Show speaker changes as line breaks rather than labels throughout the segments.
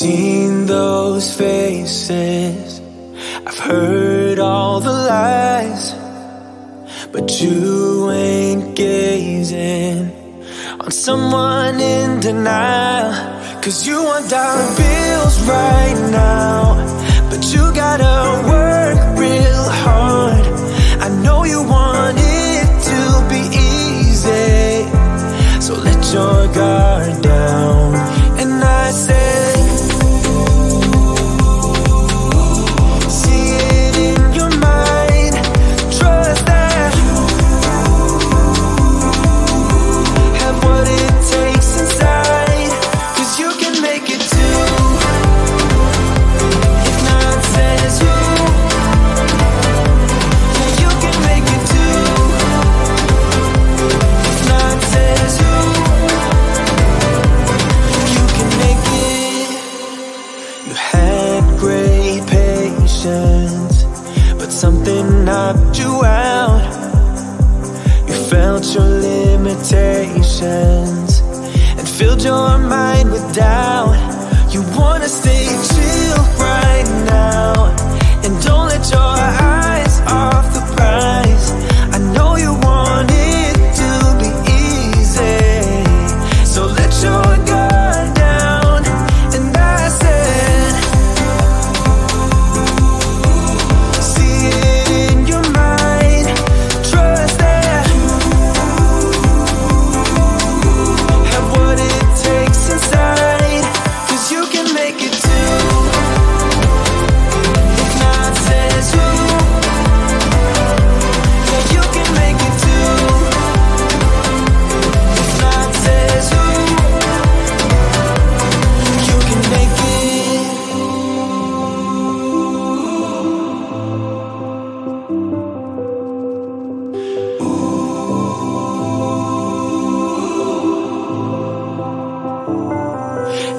seen those faces, I've heard all the lies, but you ain't gazing on someone in denial. 'Cause you want dollar bills right now, but you gotta work real hard. I know you want it to be easy, so let your guard down. And I said, see it in your mind, trust that you have what it takes inside, 'cause you can make it too. If not says who, yeah, you can make it too. If not says who, you can make it. You had great patience, but something knocked you out. You felt your limitations and filled your mind with doubt. You wanna stay chill right now, and don't let your eyes off the prize. I know you want it to be easy, so let your guard down. And I said, see it in your mind, trust that you have what it takes inside, 'cause you can make it too. If not says who, yeah, you can make it too. If not says who, you can make it.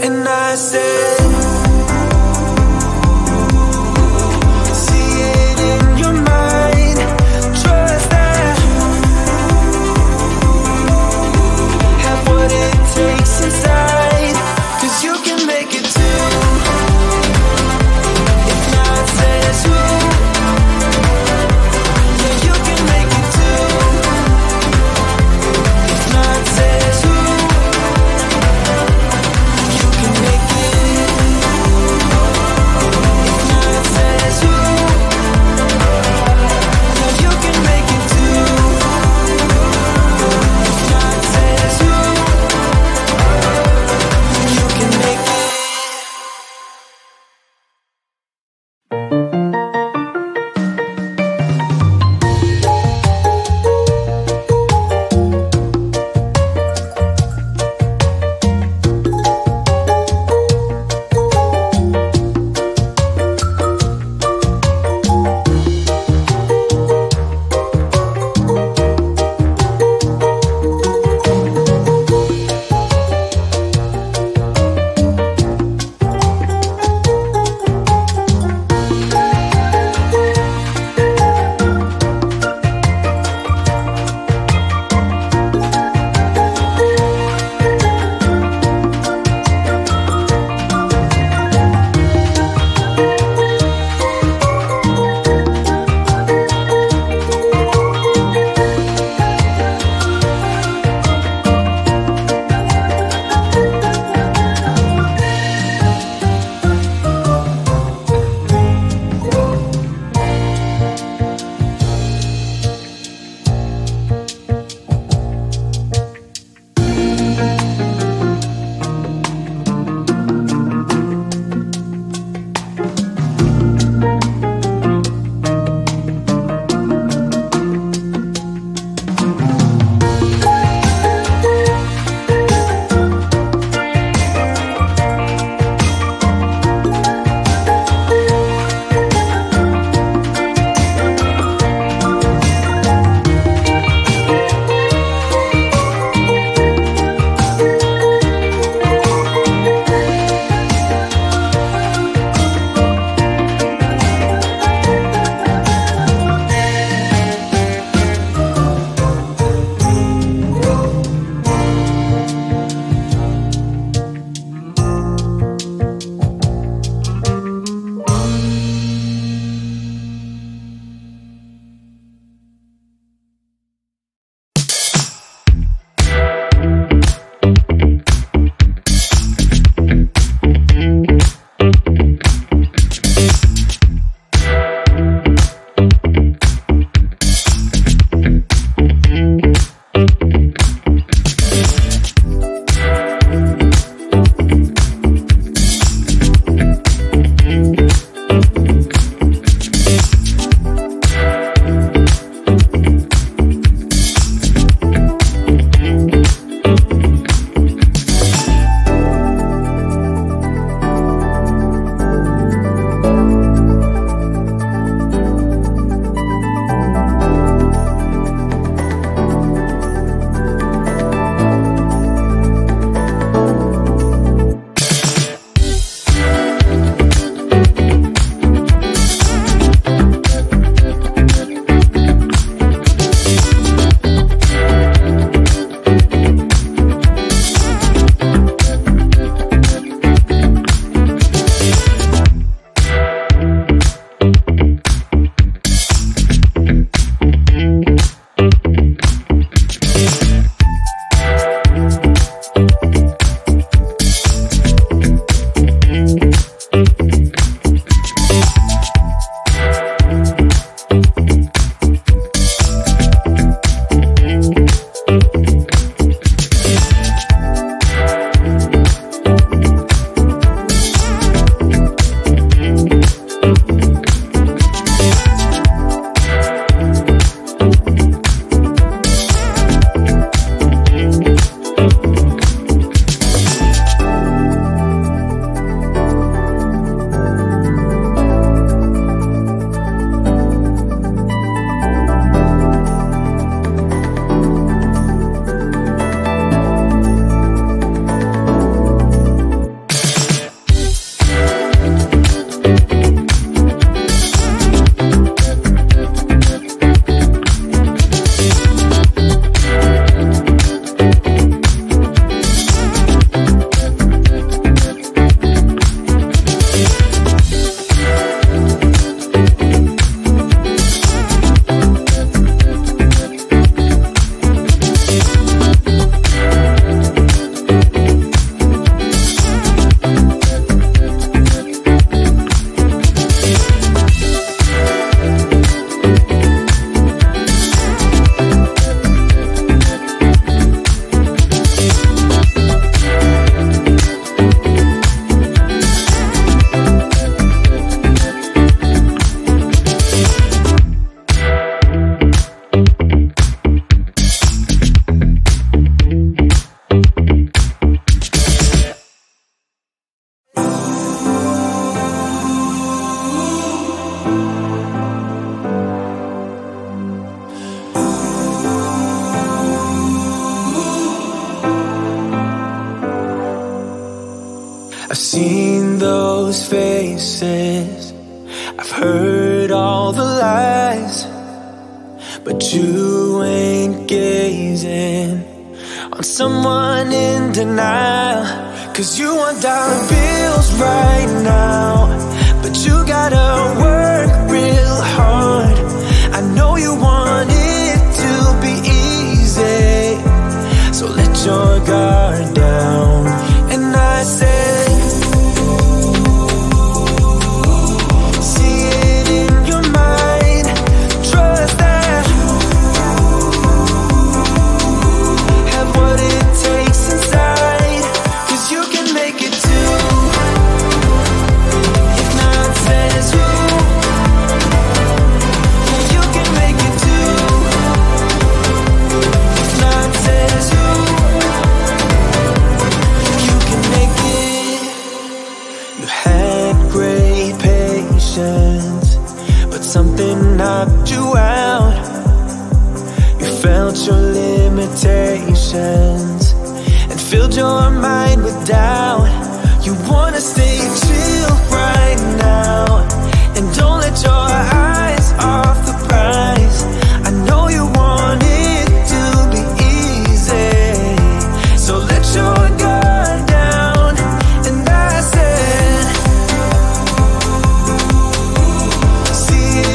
And I said, see it in your mind, trust that you have what it takes inside, 'cause you can make it too. If not says who, yeah, you can make it too. If not says who, you can make it. I've seen those faces, I've heard all the lies, but you ain't gazing on someone in denial. 'Cause you want dollar bills right now, but you gotta work real hard. I know you want it to be easy, so let your guard down. And I said, see it in your mind, trust that, have what it takes inside, 'cause you can make it too. If not says who, yeah, you can make it too. If not says who, you can make it. You had great patience, but something knocked you out. You felt your limitations and filled your mind with doubt. You wanna stay chill right now, and don't let your eyes off the prize. I know you want it to be easy, so let your guard down. And I said, see it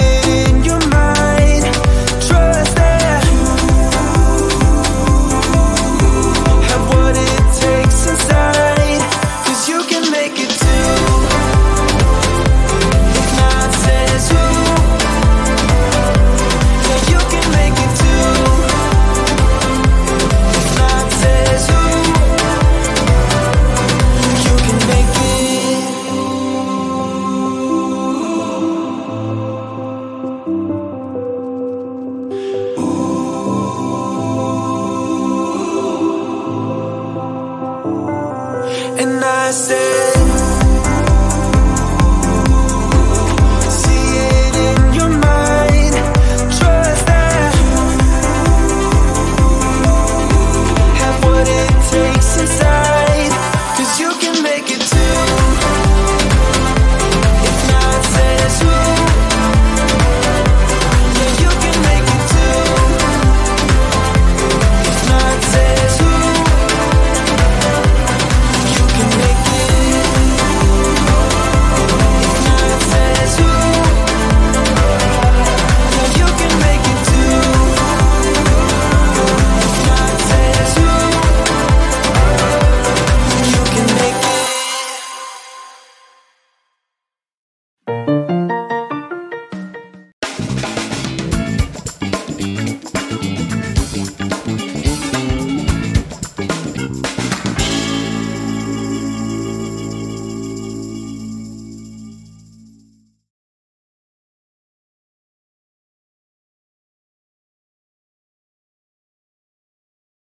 in your mind, trust that, have what it takes inside, 'cause you can make it too. If not says who, yeah, you can make it too. If not says who, you can make it. And I said,